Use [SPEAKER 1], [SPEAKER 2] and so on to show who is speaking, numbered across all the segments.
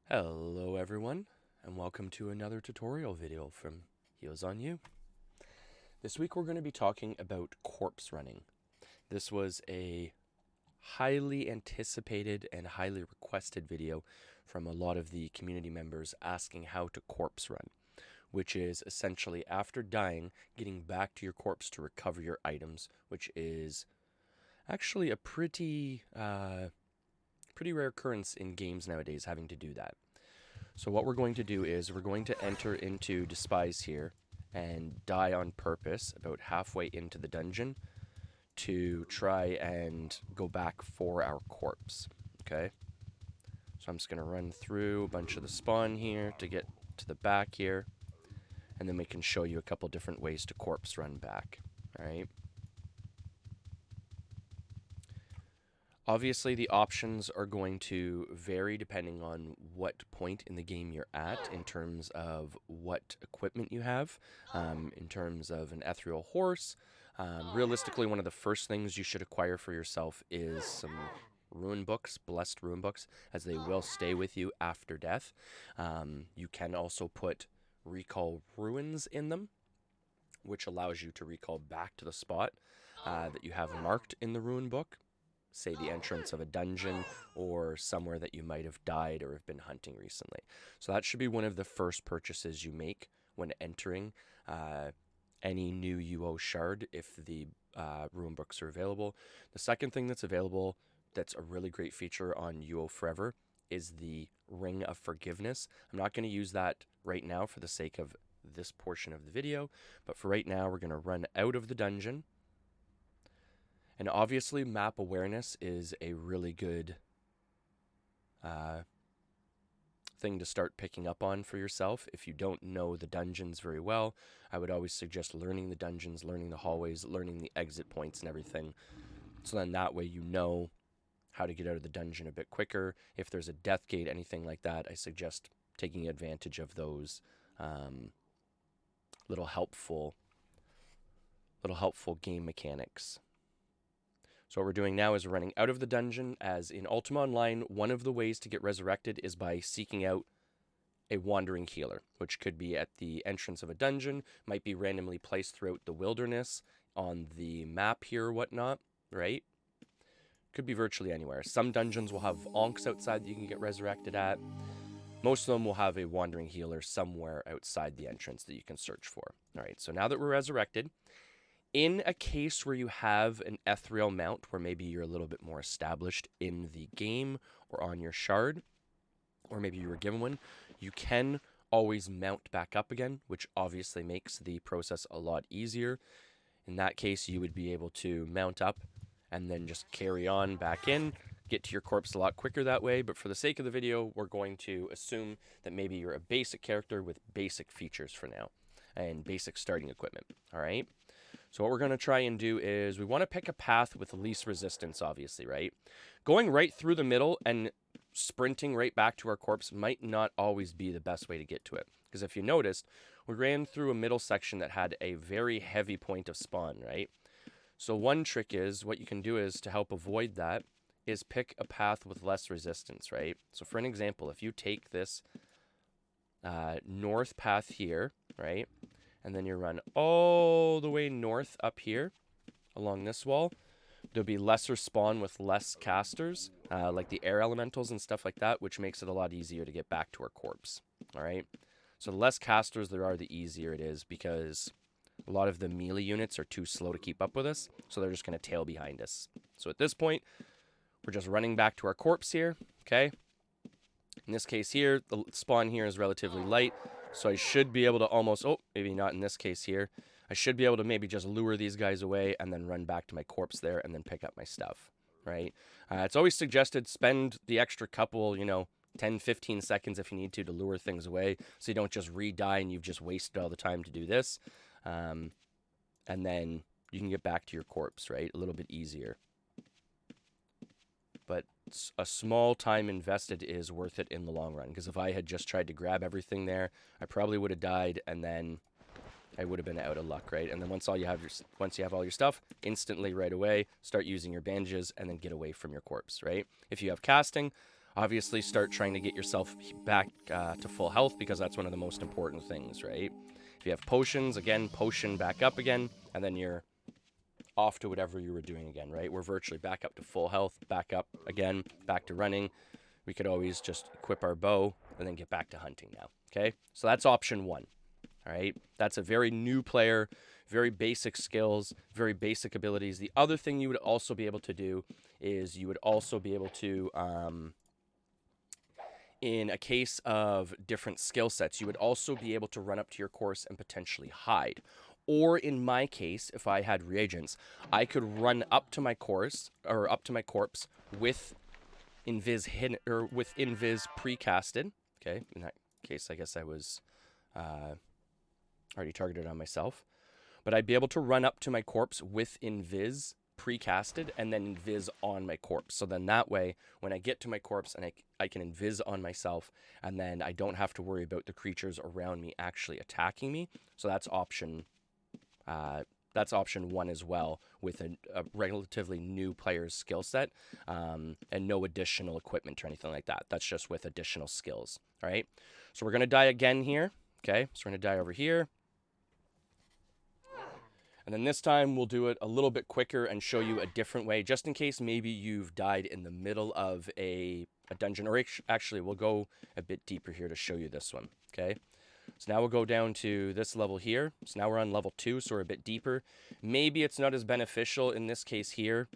[SPEAKER 1] Hello everyone, and welcome to another tutorial video from Healzonu. This week we're going to be talking about corpse running. This was a highly anticipated and highly requested video from a lot of the community members asking how to corpse run, which is essentially after dying, getting back to your corpse to recover your items, which is actually a pretty rare occurrence in games nowadays, having to do that. So what we're going to do is we're going to enter into Despise here and die on purpose about halfway into the dungeon to try and go back for our corpse, okay? So I'm just going to run through a bunch of the spawn here to get to the back here, and then we can show you a couple different ways to corpse run back, alright? Obviously, the options are going to vary depending on what point in the game you're at in terms of what equipment you have, in terms of an ethereal horse. Realistically, one of the first things you should acquire for yourself is some rune books, blessed rune books, as they will stay with you after death. You can also put recall ruins in them, which allows you to recall back to the spot that you have marked in the rune book. Say the entrance of a dungeon or somewhere that you might have died or have been hunting recently. So that should be one of the first purchases you make when entering any new UO shard if the rune books are available. The second thing that's available that's a really great feature on UO Forever is the Ring of Forgiveness. I'm not going to use that right now for the sake of this portion of the video, but for right now we're going to run out of the dungeon. And obviously, map awareness is a really good thing to start picking up on for yourself. If you don't know the dungeons very well, I would always suggest learning the dungeons, learning the hallways, learning the exit points and everything. So then that way you know how to get out of the dungeon a bit quicker. If there's a death gate, anything like that, I suggest taking advantage of those little helpful game mechanics. So what we're doing now is we're running out of the dungeon, as in Ultima Online, one of the ways to get resurrected is by seeking out a wandering healer, which could be at the entrance of a dungeon, might be randomly placed throughout the wilderness, on the map here or whatnot, right? Could be virtually anywhere. Some dungeons will have onks outside that you can get resurrected at. Most of them will have a wandering healer somewhere outside the entrance that you can search for. All right, so now that we're resurrected, in a case where you have an ethereal mount, where maybe you're a little bit more established in the game or on your shard, or maybe you were given one, you can always mount back up again, which obviously makes the process a lot easier. In that case, you would be able to mount up and then just carry on back in, get to your corpse a lot quicker that way. But for the sake of the video, we're going to assume that maybe you're a basic character with basic features for now and basic starting equipment, all right? So what we're going to try and do is we want to pick a path with least resistance, obviously, right? Going right through the middle and sprinting right back to our corpse might not always be the best way to get to it. Because if you noticed, we ran through a middle section that had a very heavy point of spawn, right? So one trick is, what you can do is, to help avoid that, is pick a path with less resistance, right? So for an example, if you take this north path here, right? And then you run all the way north up here along this wall, there'll be lesser spawn with less casters, like the air elementals and stuff like that, which makes it a lot easier to get back to our corpse, all right? So the less casters there are, the easier it is, because a lot of the melee units are too slow to keep up with us, so they're just going to tail behind us. So at this point, we're just running back to our corpse here, okay? In this case here, the spawn here is relatively light, so I should be able to almost, oh, maybe not in this case here, I should be able to maybe just lure these guys away and then run back to my corpse there and then pick up my stuff, right? It's always suggested spend the extra couple, 10, 15 seconds if you need to lure things away, so you don't just re-die and you've just wasted all the time to do this. And then you can get back to your corpse, right? A little bit easier. But a small time invested is worth it in the long run, because if I had just tried to grab everything there, I probably would have died, and then I would have been out of luck, right? And then once you have all your stuff, instantly right away start using your bandages and then get away from your corpse, right? If you have casting, Obviously, start trying to get yourself back to full health, because that's one of the most important things, right? If you have potions, again, potion back up again, and then you're off to whatever you were doing again, right? We're virtually back up to full health, back up again, back to running. We could always just equip our bow and then get back to hunting now, okay? So that's option one, all right? That's a very new player, very basic skills, very basic abilities. The other thing you would also be able to do is you would also be able to, in a case of different skill sets, you would also be able to run up to your course and potentially hide. Or in my case, if I had reagents, I could run up to my course, or up to my corpse with invis hidden, or with invis precasted. Okay, in that case, I guess I was already targeted on myself. But I'd be able to run up to my corpse with invis precasted and then invis on my corpse. So then that way, when I get to my corpse and I can invis on myself, and then I don't have to worry about the creatures around me actually attacking me. So that's option one as well, with a relatively new player's skill set, and no additional equipment or anything like that. That's just with additional skills. All right. So we're gonna die again here. Okay. So we're gonna die over here. And then this time we'll do it a little bit quicker and show you a different way, just in case maybe you've died in the middle of a dungeon. Or actually, we'll go a bit deeper here to show you this one, okay? So now we'll go down to this level here. So now we're on level 2, so we're a bit deeper. Maybe it's not as beneficial in this case here,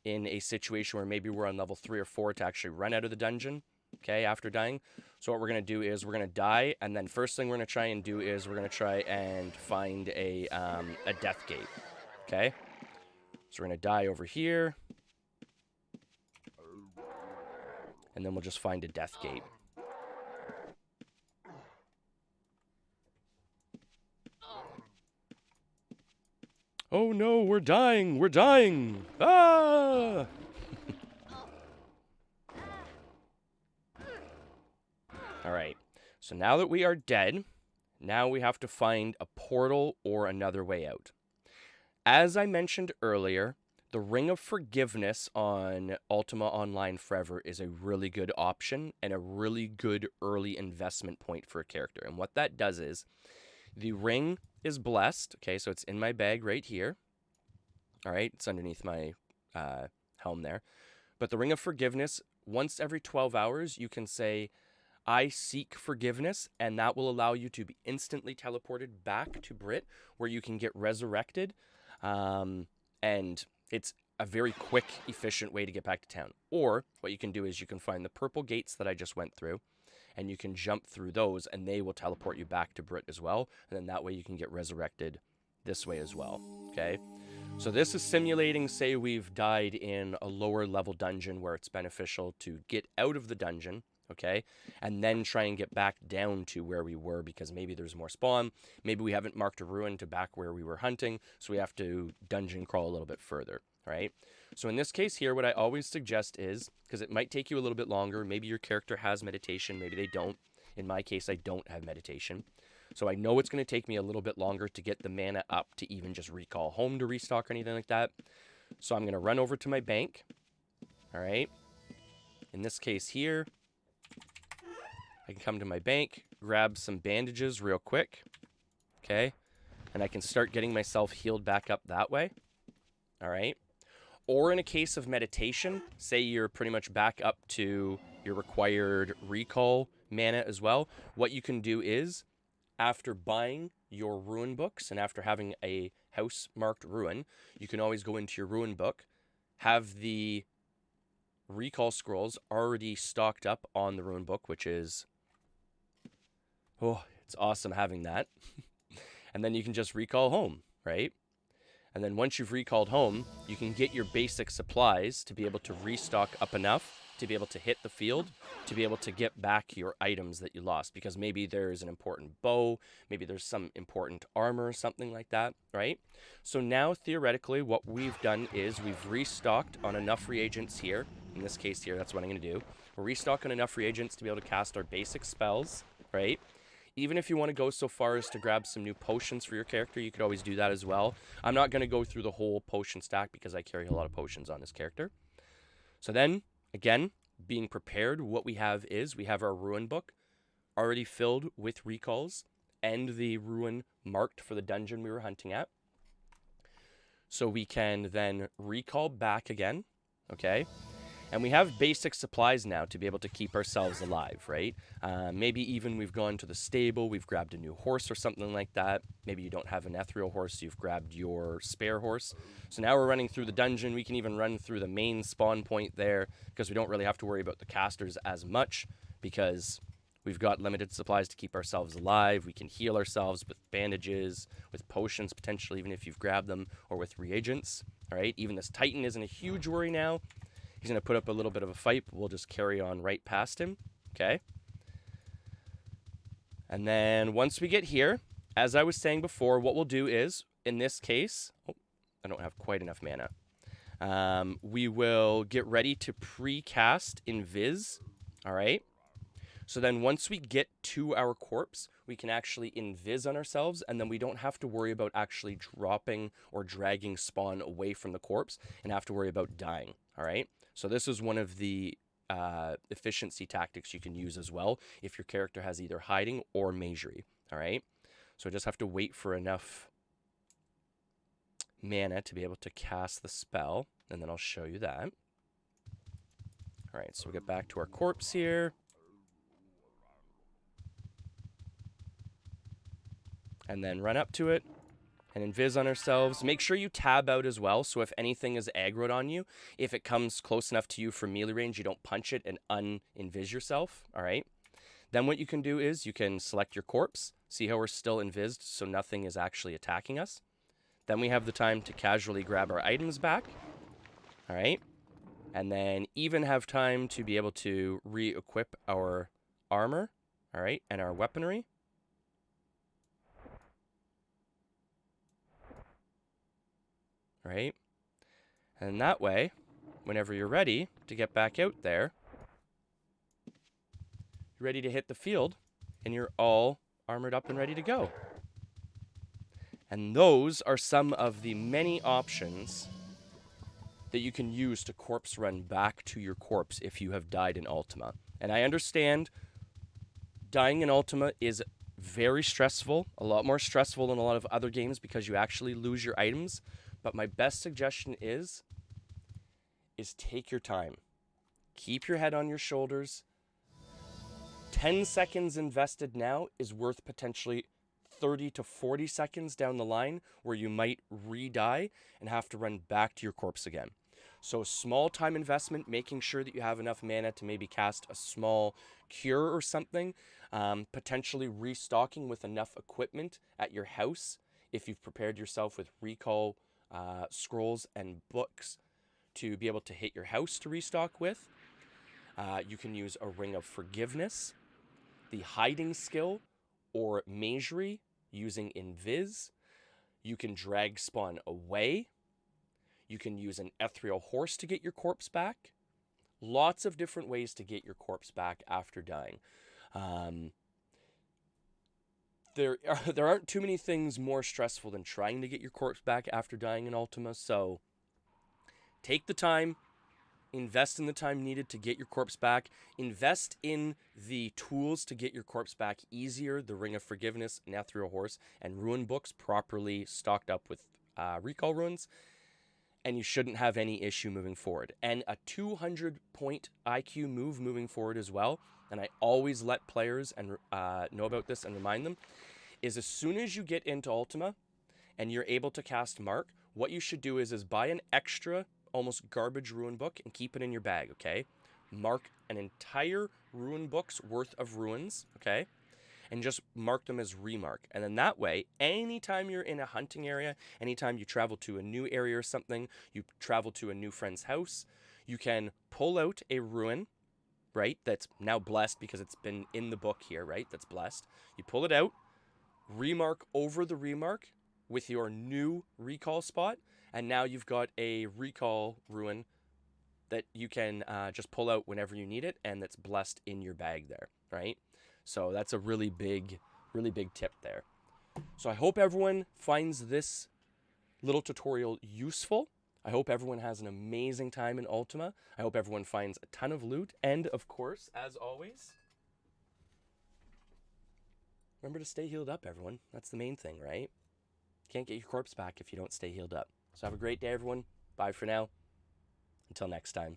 [SPEAKER 1] in a situation where maybe we're on level 3 or 4 to actually run out of the dungeon, okay, after dying. So what we're going to do is we're going to die, and then first thing we're going to try and do is we're going to try and find a death gate, okay? So we're going to die over here, and then we'll just find a death gate. Oh no, we're dying! We're dying! Ah! Alright, so now that we are dead, now we have to find a portal or another way out. As I mentioned earlier, the Ring of Forgiveness on Ultima Online Forever is a really good option and a really good early investment point for a character. And what that does is, the ring is blessed, okay, so it's in my bag right here. Alright, it's underneath my helm there. But the Ring of Forgiveness, once every 12 hours, you can say, I seek forgiveness, and that will allow you to be instantly teleported back to Brit, where you can get resurrected, and it's a very quick, efficient way to get back to town. Or what you can do is you can find the purple gates that I just went through, and you can jump through those, and they will teleport you back to Brit as well, and then that way you can get resurrected this way as well, okay? So this is simulating, say we've died in a lower level dungeon where it's beneficial to get out of the dungeon, okay, and then try and get back down to where we were, because maybe there's more spawn, maybe we haven't marked a ruin to back where we were hunting, so we have to dungeon crawl a little bit further, right? So in this case here, what I always suggest is, because it might take you a little bit longer, maybe your character has meditation, maybe they don't. In my case, I don't have meditation. So I know it's going to take me a little bit longer to get the mana up to even just recall home to restock or anything like that. So I'm going to run over to my bank, all right? In this case here, I can come to my bank, grab some bandages real quick, okay? And I can start getting myself healed back up that way, all right? Or in a case of meditation, say you're pretty much back up to your required recall mana as well, what you can do is, after buying your ruin books and after having a house marked ruin, you can always go into your ruin book, have the recall scrolls already stocked up on the ruin book, which is... oh, it's awesome having that. And then you can just recall home, right? And then once you've recalled home, you can get your basic supplies to be able to restock up enough to be able to hit the field, to be able to get back your items that you lost. Because maybe there's an important bow, maybe there's some important armor, something like that, right? So now, theoretically, what we've done is we've restocked on enough reagents here. In this case here, that's what I'm going to do. We're restocking enough reagents to be able to cast our basic spells, right? Even if you want to go so far as to grab some new potions for your character, you could always do that as well. I'm not going to go through the whole potion stack because I carry a lot of potions on this character. So then, again, being prepared, what we have our ruin book already filled with recalls and the ruin marked for the dungeon we were hunting at. So we can then recall back again, okay? And we have basic supplies now to be able to keep ourselves alive, right? Maybe even we've gone to the stable, we've grabbed a new horse or something like that. Maybe you don't have an ethereal horse, you've grabbed your spare horse. So now we're running through the dungeon. We can even run through the main spawn point there because we don't really have to worry about the casters as much because we've got limited supplies to keep ourselves alive. We can heal ourselves with bandages, with potions potentially, even if you've grabbed them, or with reagents, all right? Even this Titan isn't a huge worry now. He's going to put up a little bit of a fight, but we'll just carry on right past him, okay? And then once we get here, as I was saying before, what we'll do is, in this case, I don't have quite enough mana. We will get ready to pre-cast Invis, all right? So then once we get to our corpse, we can actually Invis on ourselves, and then we don't have to worry about actually dropping or dragging spawn away from the corpse and have to worry about dying, all right? So this is one of the efficiency tactics you can use as well if your character has either hiding or magery, all right? So I just have to wait for enough mana to be able to cast the spell, and then I'll show you that. All right, so we'll get back to our corpse here. And then run up to it and Invis on ourselves. Make sure you tab out as well, so if anything is aggroed on you, if it comes close enough to you for melee range, you don't punch it and un-invis yourself, all right? Then what you can do is you can select your corpse, see how we're still invised, so nothing is actually attacking us. Then we have the time to casually grab our items back, all right? And then even have time to be able to re-equip our armor, all right, and our weaponry. Right? And that way, whenever you're ready to get back out there, you're ready to hit the field, and you're all armored up and ready to go. And those are some of the many options that you can use to corpse run back to your corpse if you have died in Ultima. And I understand dying in Ultima is very stressful, a lot more stressful than a lot of other games because you actually lose your items. But my best suggestion is take your time. Keep your head on your shoulders. 10 seconds invested now is worth potentially 30 to 40 seconds down the line where you might re-die and have to run back to your corpse again. So small time investment, making sure that you have enough mana to maybe cast a small cure or something, potentially restocking with enough equipment at your house if you've prepared yourself with recall scrolls and books to be able to hit your house to restock with. You can use a Ring of Forgiveness, the hiding skill, or magery using Invis. You can drag spawn away. You can use an ethereal horse to get your corpse back. Lots of different ways to get your corpse back after dying. There aren't too many things more stressful than trying to get your corpse back after dying in Ultima, so take the time, invest in the time needed to get your corpse back, invest in the tools to get your corpse back easier, the Ring of Forgiveness, an Ethereal Horse, and Ruin Books properly stocked up with recall runes, and you shouldn't have any issue moving forward. And a 200-point IQ move moving forward as well, and I always let players and know about this and remind them, is as soon as you get into Ultima and you're able to cast Mark, what you should do is buy an extra, almost garbage Ruin Book and keep it in your bag, okay? Mark an entire Ruin Book's worth of ruins, okay? And just mark them as remark. And then that way, anytime you're in a hunting area, anytime you travel to a new area or something, you travel to a new friend's house, you can pull out a ruin, right? That's now blessed because it's been in the book here, right? That's blessed. You pull it out, remark over the remark with your new recall spot, and now you've got a recall ruin that you can just pull out whenever you need it, and that's blessed in your bag there, right? So that's a really big tip there. So I hope everyone finds this little tutorial useful. I hope everyone has an amazing time in Ultima. I hope everyone finds a ton of loot. And, of course, as always, remember to stay healed up, everyone. That's the main thing, right? Can't get your corpse back if you don't stay healed up. So have a great day, everyone. Bye for now. Until next time.